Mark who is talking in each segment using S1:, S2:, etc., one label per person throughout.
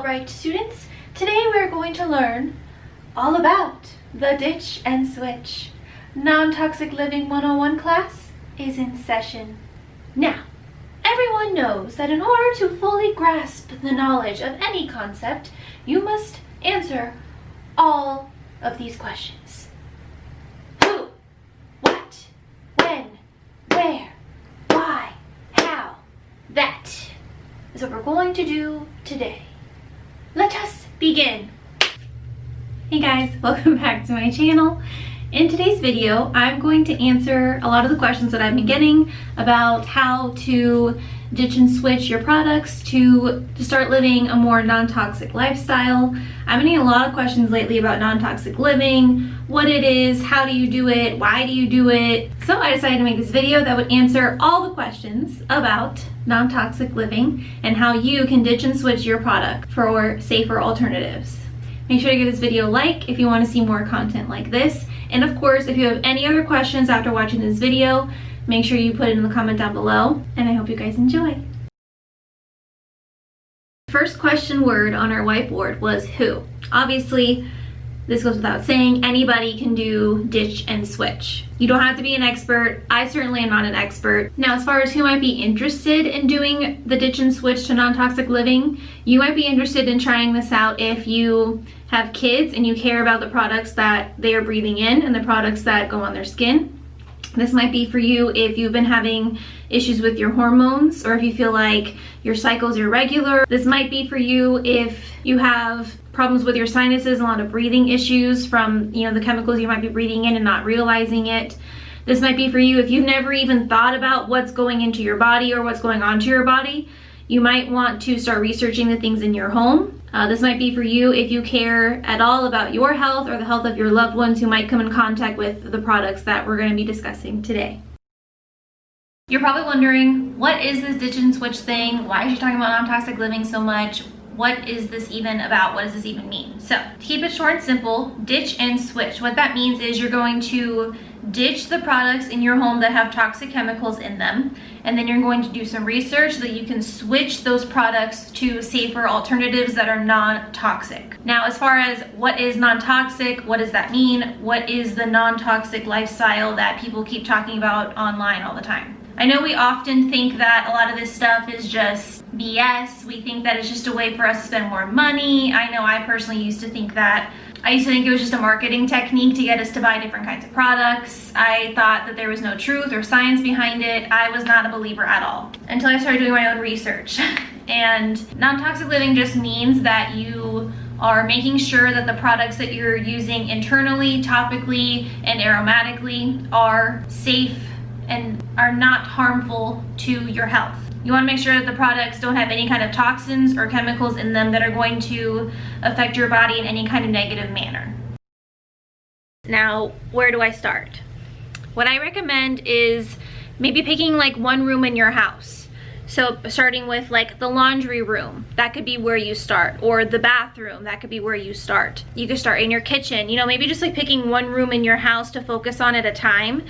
S1: Alright students, today we're going to learn all about the ditch and switch. Non-Toxic Living 101 class is in session. Now, everyone knows that in order to fully grasp the knowledge of any concept, you must answer all of these questions. Who, what, when, where, why, how. That is what we're going to do today. Let us begin. Hey guys, welcome back to my channel. In today's video, I'm going to answer a lot of the questions that I've been getting about how to ditch and switch your products to start living a more non-toxic lifestyle. I'm getting a lot of questions lately about non-toxic living, what it is, how do you do it, why do you do it. So I decided to make this video that would answer all the questions about non-toxic living and how you can ditch and switch your product for safer alternatives. Make sure to give this video a like if you want to see more content like this. And of course, if you have any other questions after watching this video, make sure you put it in the comment down below, and I hope you guys enjoy. First question word on our whiteboard was who. Obviously, this goes without saying, anybody can do ditch and switch. You don't have to be an expert. I certainly am not an expert. Now, as far as who might be interested in doing the ditch and switch to non-toxic living, you might be interested in trying this out if you have kids and you care about the products that they are breathing in and the products that go on their skin. This might be for you if you've been having issues with your hormones or if you feel like your cycles are irregular. This might be for you if you have problems with your sinuses and a lot of breathing issues from, the chemicals you might be breathing in and not realizing it. This might be for you if you've never even thought about what's going into your body or what's going onto your body. You might want to start researching the things in your home. This might be for you if you care at all about your health or the health of your loved ones who might come in contact with the products that we're going to be discussing today. You're probably wondering, what is this ditch and switch thing? Why is she talking about non-toxic living so much? What is this even about? What does this even mean? So, to keep it short and simple, ditch and switch. What that means is you're going to ditch the products in your home that have toxic chemicals in them, and then you're going to do some research so that you can switch those products to safer alternatives that are non-toxic. Now, as far as what is non-toxic, what does that mean? What is the non-toxic lifestyle that people keep talking about online all the time? I know we often think that a lot of this stuff is just BS. We think that it's just a way for us to spend more money. I know I personally used to think that. I used to think it was just a marketing technique to get us to buy different kinds of products. I thought that there was no truth or science behind it. I was not a believer at all until I started doing my own research. And non-toxic living just means that you are making sure that the products that you're using internally, topically, and aromatically are safe and are not harmful to your health. You want to make sure that the products don't have any kind of toxins or chemicals in them that are going to affect your body in any kind of negative manner. Now, where do I start? What I recommend is maybe picking like one room in your house. So starting with like the laundry room, that could be where you start, or the bathroom, that could be where you start. You could start in your kitchen, maybe just like picking one room in your house to focus on at a time,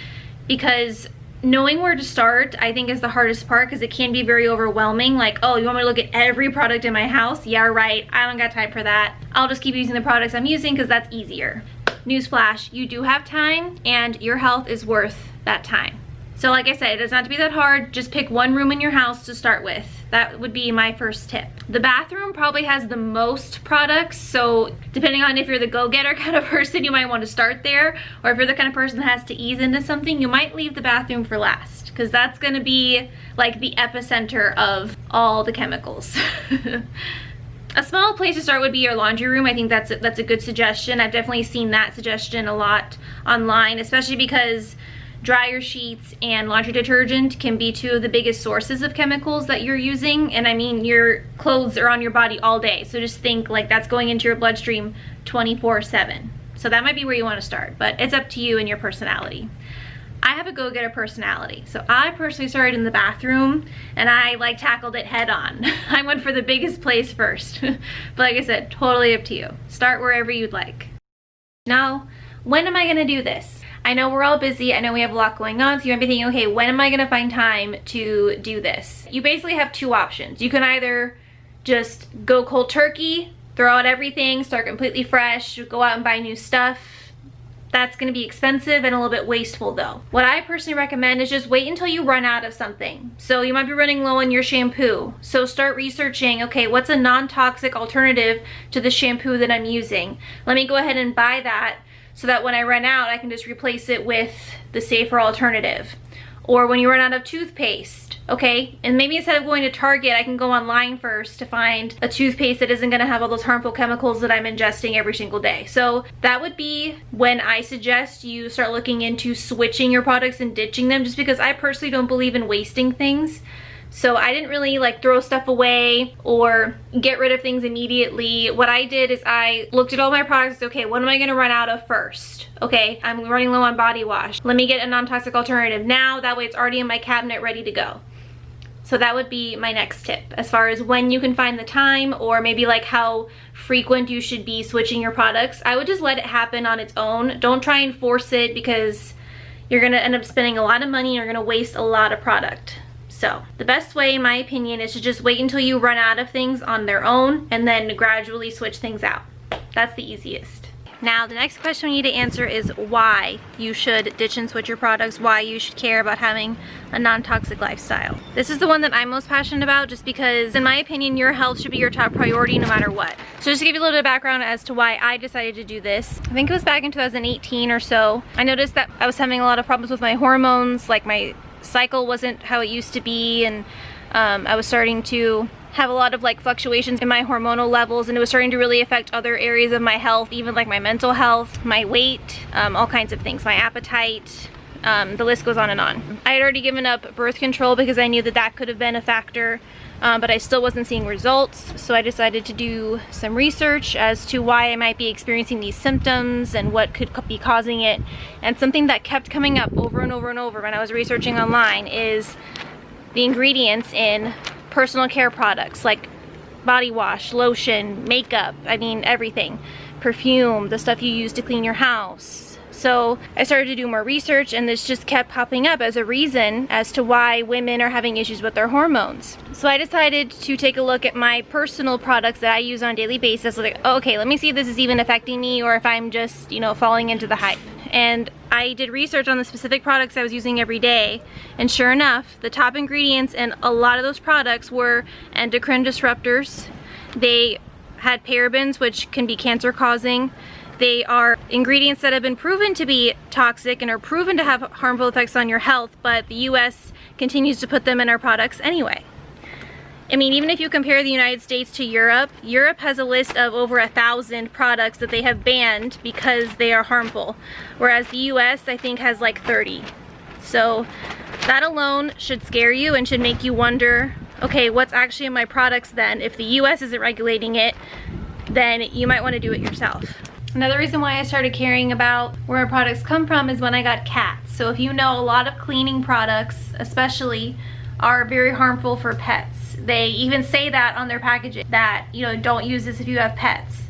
S1: because knowing where to start, I think, is the hardest part, because it can be very overwhelming. Like, oh, you want me to look at every product in my house? Yeah, right. I don't got time for that. I'll just keep using the products I'm using because that's easier. Newsflash, you do have time and your health is worth that time. So like I said, it doesn't have to be that hard. Just pick one room in your house to start with. That would be my first tip. The bathroom probably has the most products, so depending on if you're the go-getter kind of person, you might want to start there, or if you're the kind of person that has to ease into something, you might leave the bathroom for last, because that's going to be like the epicenter of all the chemicals. A small place to start would be your laundry room. I think that's a good suggestion. I've definitely seen that suggestion a lot online, especially because dryer sheets and laundry detergent can be two of the biggest sources of chemicals that you're using. And I mean, your clothes are on your body all day, so just think like that's going into your bloodstream 24/7. So that might be where you want to start, but it's up to you and your personality. I have a go-getter personality, so I personally started in the bathroom and I like tackled it head on. I went for the biggest place first. But like I said, totally up to you. Start wherever you'd like. Now, when am I gonna do this? I know we're all busy, I know we have a lot going on, so you might be thinking, okay, when am I gonna find time to do this? You basically have two options. You can either just go cold turkey, throw out everything, start completely fresh, go out and buy new stuff. That's going to be expensive and a little bit wasteful though. What I personally recommend is just wait until you run out of something. So you might be running low on your shampoo. So start researching, okay, what's a non-toxic alternative to the shampoo that I'm using? Let me go ahead and buy that so that when I run out, I can just replace it with the safer alternative. Or when you run out of toothpaste, okay, and maybe instead of going to Target, I can go online first to find a toothpaste that isn't going to have all those harmful chemicals that I'm ingesting every single day. So that would be when I suggest you start looking into switching your products and ditching them, just because I personally don't believe in wasting things. So I didn't really like throw stuff away or get rid of things immediately. What I did is I looked at all my products. Okay, what am I gonna run out of first? Okay, I'm running low on body wash. Let me get a non-toxic alternative now. That way it's already in my cabinet ready to go. So that would be my next tip as far as when you can find the time, or maybe like how frequent you should be switching your products. I would just let it happen on its own. Don't try and force it, because you're gonna end up spending a lot of money and you're gonna waste a lot of product. So the best way, in my opinion, is to just wait until you run out of things on their own and then gradually switch things out. That's the easiest. Now, the next question we need to answer is why you should ditch and switch your products, why you should care about having a non-toxic lifestyle. This is the one that I'm most passionate about, just because, in my opinion, your health should be your top priority no matter what. So just to give you a little bit of background as to why I decided to do this, I think it was back in 2018 or so. I noticed that I was having a lot of problems with my hormones, like my cycle wasn't how it used to be, and I was starting to have a lot of like fluctuations in my hormonal levels, and it was starting to really affect other areas of my health, even like my mental health, my weight, all kinds of things, my appetite, the list goes on and on. I had already given up birth control because I knew that that could have been a factor, but I still wasn't seeing results. So I decided to do some research as to why I might be experiencing these symptoms and what could be causing it. And something that kept coming up over and over and over when I was researching online is the ingredients in personal care products like body wash, lotion, makeup, I mean everything, perfume, the stuff you use to clean your house. So I started to do more research, and this just kept popping up as a reason as to why women are having issues with their hormones. So I decided to take a look at my personal products that I use on a daily basis. Like, okay, let me see if this is even affecting me or if I'm just, you know, falling into the hype. And I did research on the specific products I was using every day, and sure enough, the top ingredients in a lot of those products were endocrine disruptors. They had parabens, which can be cancer causing. They are ingredients that have been proven to be toxic and are proven to have harmful effects on your health, but the US continues to put them in our products anyway. I mean, even if you compare the United States to Europe, Europe has a list of over 1,000 products that they have banned because they are harmful, whereas the US, I think, has like 30. So that alone should scare you and should make you wonder, okay, what's actually in my products then? If the US isn't regulating it, then you might want to do it yourself. Another reason why I started caring about where my products come from is when I got cats. So if you know, a lot of cleaning products, especially, are very harmful for pets. They even say that on their packaging, that, you know, don't use this if you have pets.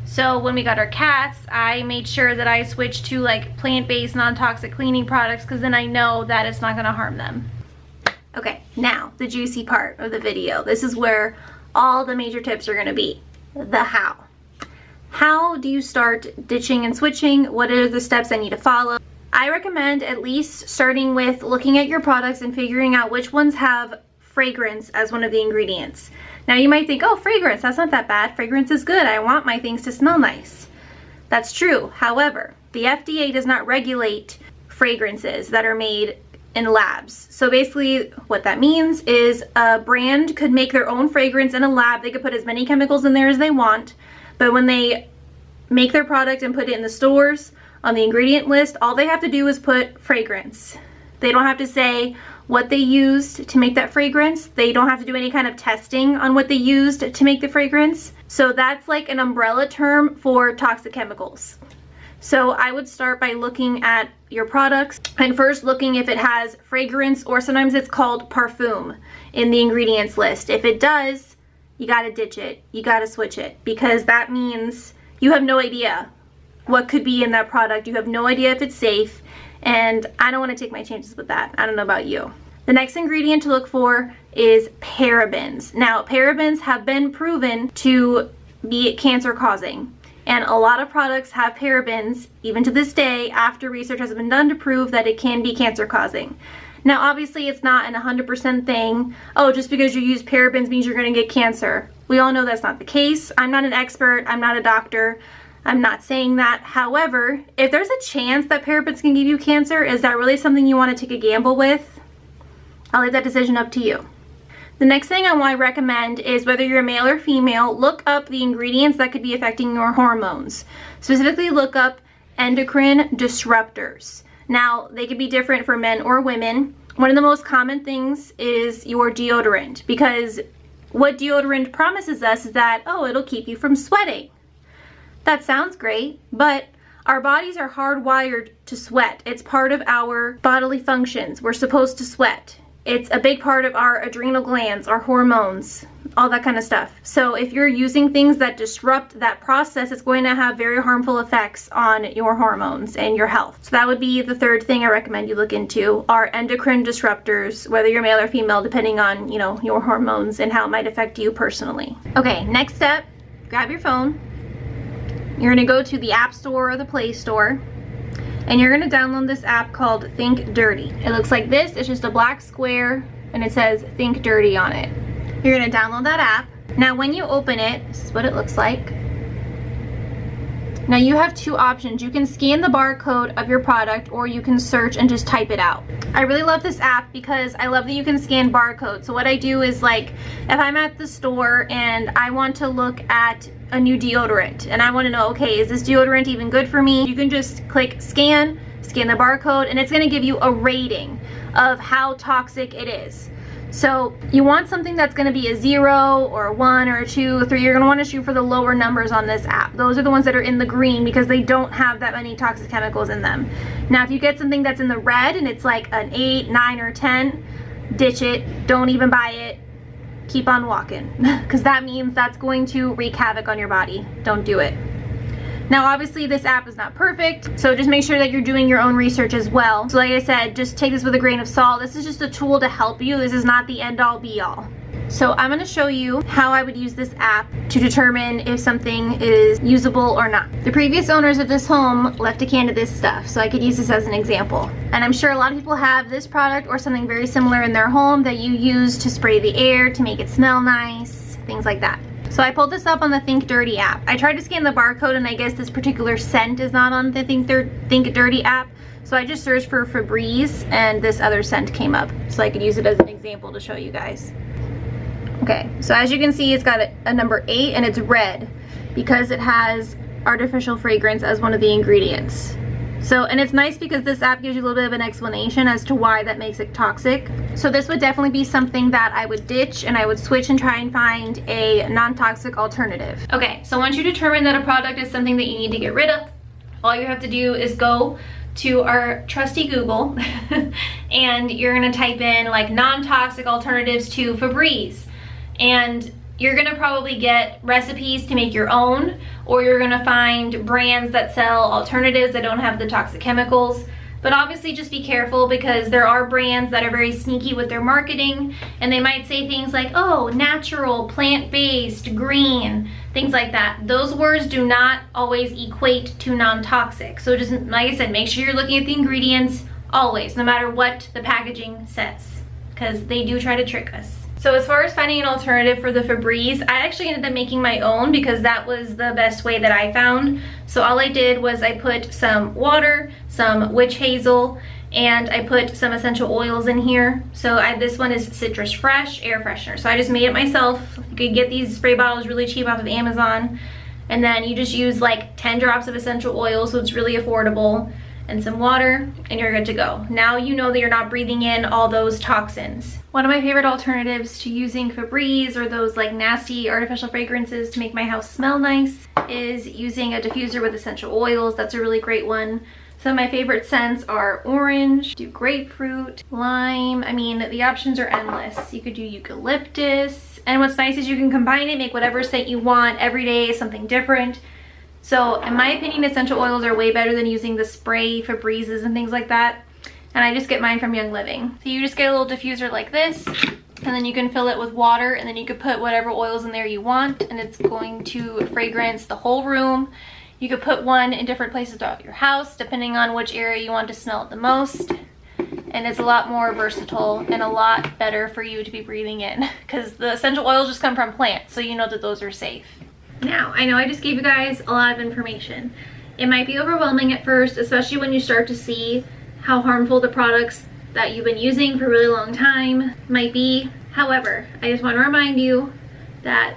S1: So when we got our cats, I made sure that I switched to like plant-based, non-toxic cleaning products, because then I know that it's not gonna harm them. Okay, now the juicy part of the video. This is where all the major tips are gonna be. The how. How do you start ditching and switching? What are the steps I need to follow? I recommend at least starting with looking at your products and figuring out which ones have fragrance as one of the ingredients. Now you might think, oh, fragrance, that's not that bad. Fragrance is good. I want my things to smell nice. That's true. However, the FDA does not regulate fragrances that are made in labs. So basically what that means is a brand could make their own fragrance in a lab. They could put as many chemicals in there as they want, but when they make their product and put it in the stores on the ingredient list, all they have to do is put fragrance. They don't have to say what they used to make that fragrance. They don't have to do any kind of testing on what they used to make the fragrance. So that's like an umbrella term for toxic chemicals. So I would start by looking at your products and first looking if it has fragrance, or sometimes it's called parfum, in the ingredients list. If it does, you gotta ditch it. You gotta switch it, because that means you have no idea what could be in that product. You have no idea if it's safe, and I don't want to take my chances with that. I don't know about you. The next ingredient to look for is parabens. Now, parabens have been proven to be cancer causing. And a lot of products have parabens, even to this day, after research has been done to prove that it can be cancer causing. Now, obviously, it's not an 100% thing. Oh, just because you use parabens means you're going to get cancer. We all know that's not the case. I'm not an expert. I'm not a doctor. I'm not saying that. However, if there's a chance that parabens can give you cancer, is that really something you want to take a gamble with? I'll leave that decision up to you. The next thing I want to recommend is, whether you're male or female, look up the ingredients that could be affecting your hormones. Specifically, look up endocrine disruptors. Now, they could be different for men or women. One of the most common things is your deodorant, because what deodorant promises us is that, oh, it'll keep you from sweating. That sounds great, but our bodies are hardwired to sweat. It's part of our bodily functions. We're supposed to sweat. It's a big part of our adrenal glands, our hormones, all that kind of stuff. So if you're using things that disrupt that process, it's going to have very harmful effects on your hormones and your health. So that would be the third thing I recommend you look into, are endocrine disruptors, whether you're male or female, depending on, your hormones and how it might affect you personally. Okay, next step, grab your phone. You're gonna go to the App Store or the Play Store, and you're gonna download this app called Think Dirty. It looks like this. It's just a black square and it says Think Dirty on it. You're gonna download that app. Now when you open it, this is what it looks like. Now you have two options. You can scan the barcode of your product, or you can search and just type it out. I really love this app because I love that you can scan barcodes. So what I do is, like, if I'm at the store and I want to look at a new deodorant and I want to know, okay, is this deodorant even good for me? You can just click scan the barcode, and it's going to give you a rating of how toxic it is. So you want something that's going to be a 0 or a 1 or a 2 or 3. You're going to want to shoot for the lower numbers on this app. Those are the ones that are in the green because they don't have that many toxic chemicals in them. Now, if you get something that's in the red and it's like an 8, 9, or 10, ditch it. Don't even buy it. Keep on walking, because that means that's going to wreak havoc on your body. Don't do it. Now, obviously, this app is not perfect, so just make sure that you're doing your own research as well. So like I said, just take this with a grain of salt. This is just a tool to help you. This is not the end-all be-all. So I'm going to show you how I would use this app to determine if something is usable or not. The previous owners of this home left a can of this stuff, so I could use this as an example. And I'm sure a lot of people have this product or something very similar in their home that you use to spray the air, to make it smell nice, things like that. So I pulled this up on the Think Dirty app. I tried to scan the barcode, and I guess this particular scent is not on the Think Dirty app. So I just searched for Febreze, and this other scent came up. So I could use it as an example to show you guys. Okay, so as you can see, it's got a number 8, and it's red because it has artificial fragrance as one of the ingredients. So, and it's nice because this app gives you a little bit of an explanation as to why that makes it toxic. So this would definitely be something that I would ditch, and I would switch and try and find a non-toxic alternative. Okay, so once you determine that a product is something that you need to get rid of, all you have to do is go to our trusty Google and you're gonna type in like non-toxic alternatives to Febreze. And you're gonna probably get recipes to make your own, or you're gonna find brands that sell alternatives that don't have the toxic chemicals. But obviously just be careful, because there are brands that are very sneaky with their marketing, and they might say things like, oh, natural, plant-based, green, things like that. Those words do not always equate to non-toxic. So just, like I said, make sure you're looking at the ingredients always, no matter what the packaging says, because they do try to trick us. So as far as finding an alternative for the Febreze, I actually ended up making my own because that was the best way that I found. So all I did was I put some water, some witch hazel, and I put some essential oils in here. So this one is Citrus Fresh Air Freshener. So I just made it myself. You could get these spray bottles really cheap off of Amazon. And then you just use like 10 drops of essential oil, so it's really affordable, and some water, and you're good to go. Now you know that you're not breathing in all those toxins. One of my favorite alternatives to using Febreze or those like nasty artificial fragrances to make my house smell nice is using a diffuser with essential oils. That's a really great one. Some of my favorite scents are orange, grapefruit, lime. I mean, the options are endless. You could do eucalyptus. And what's nice is you can combine it, make whatever scent you want every day, something different. So in my opinion, essential oils are way better than using the spray Febrezes and things like that. and I just get mine from Young Living. So you just get a little diffuser like this, and then you can fill it with water, and then you could put whatever oils in there you want, and it's going to fragrance the whole room. You could put one in different places throughout your house, depending on which area you want to smell it the most. And it's a lot more versatile and a lot better for you to be breathing in, because the essential oils just come from plants, so you know that those are safe. Now, I know I just gave you guys a lot of information. It might be overwhelming at first, especially when you start to see how harmful the products that you've been using for a really long time might be. However, I just want to remind you that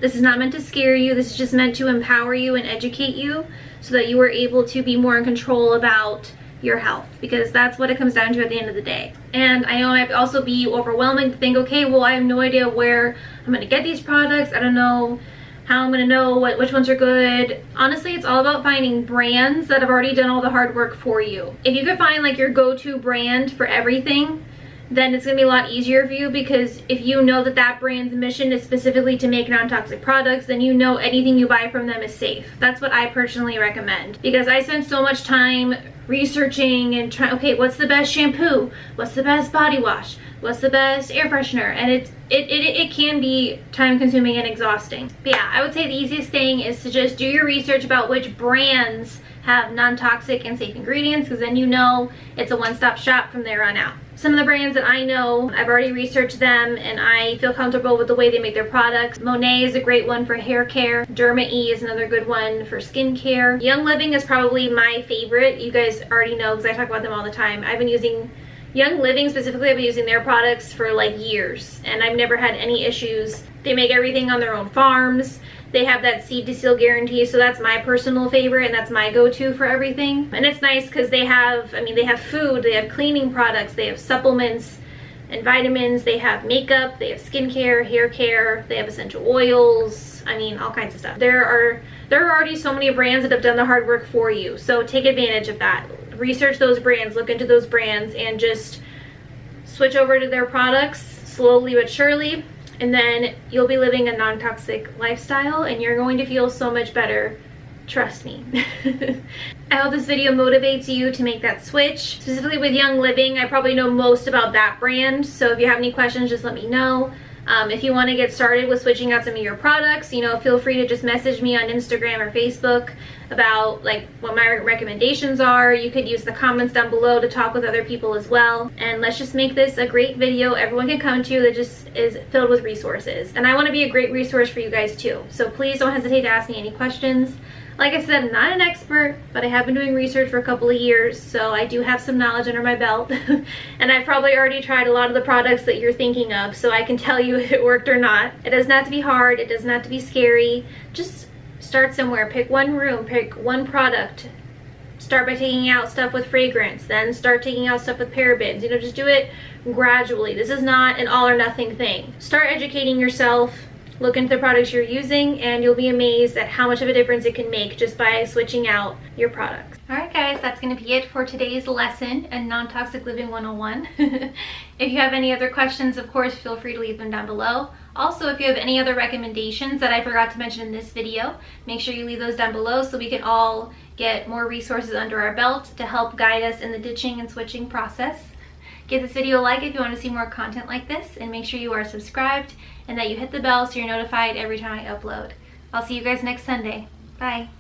S1: this is not meant to scare you. This is just meant to empower you and educate you so that you are able to be more in control about your health, because that's what it comes down to at the end of the day. And I know it might also be overwhelming to think, okay, well, I have no idea where I'm going to get these products. I don't know how I'm going to know which ones are good. Honestly, it's all about finding brands that have already done all the hard work for you. If you could find like your go-to brand for everything, then it's going to be a lot easier for you, because if you know that that brand's mission is specifically to make non-toxic products, then you know anything you buy from them is safe. That's what I personally recommend, because I spend so much time researching and trying, okay, what's the best shampoo? What's the best body wash? What's the best air freshener? And it can be time consuming and exhausting. But yeah, I would say the easiest thing is to just do your research about which brands have non-toxic and safe ingredients, because then you know it's a one-stop shop from there on out. Some of the brands that I know, I've already researched them and I feel comfortable with the way they make their products. Monet is a great one for hair care. Derma E is another good one for skin care. Young Living is probably my favorite. You guys already know because I talk about them all the time. I've been using Young Living specifically. I've been using their products for like years and I've never had any issues. They make everything on their own farms. They have that seed to seal guarantee, so that's my personal favorite and that's my go-to for everything. And it's nice because they have, they have food, they have cleaning products, they have supplements and vitamins, they have makeup, they have skincare, hair care, they have essential oils, all kinds of stuff. There are already so many brands that have done the hard work for you, so take advantage of that. Research those brands, look into those brands, and just switch over to their products slowly but surely. And then you'll be living a non-toxic lifestyle and you're going to feel so much better. Trust me. I hope this video motivates you to make that switch. Specifically with Young Living, I probably know most about that brand. So if you have any questions, just let me know. If you want to get started with switching out some of your products, feel free to just message me on Instagram or Facebook about what my recommendations are. You could use the comments down below to talk with other people as well. And let's just make this a great video everyone can come to that just is filled with resources. And I want to be a great resource for you guys too. So please don't hesitate to ask me any questions. Like I said, I'm not an expert, but I have been doing research for a couple of years, so I do have some knowledge under my belt. And I've probably already tried a lot of the products that you're thinking of, so I can tell you if it worked or not. It doesn't have to be hard, it doesn't have to be scary. Just start somewhere, pick one room, pick one product. Start by taking out stuff with fragrance, then start taking out stuff with parabens. Just do it gradually. This is not an all or nothing thing. Start educating yourself. Look into the products you're using and you'll be amazed at how much of a difference it can make just by switching out your products. Alright guys, that's going to be it for today's lesson in Non-Toxic Living 101. If you have any other questions, of course, feel free to leave them down below. Also, if you have any other recommendations that I forgot to mention in this video, make sure you leave those down below so we can all get more resources under our belt to help guide us in the ditching and switching process. Give this video a like if you want to see more content like this, and make sure you are subscribed and that you hit the bell so you're notified every time I upload. I'll see you guys next Sunday. Bye.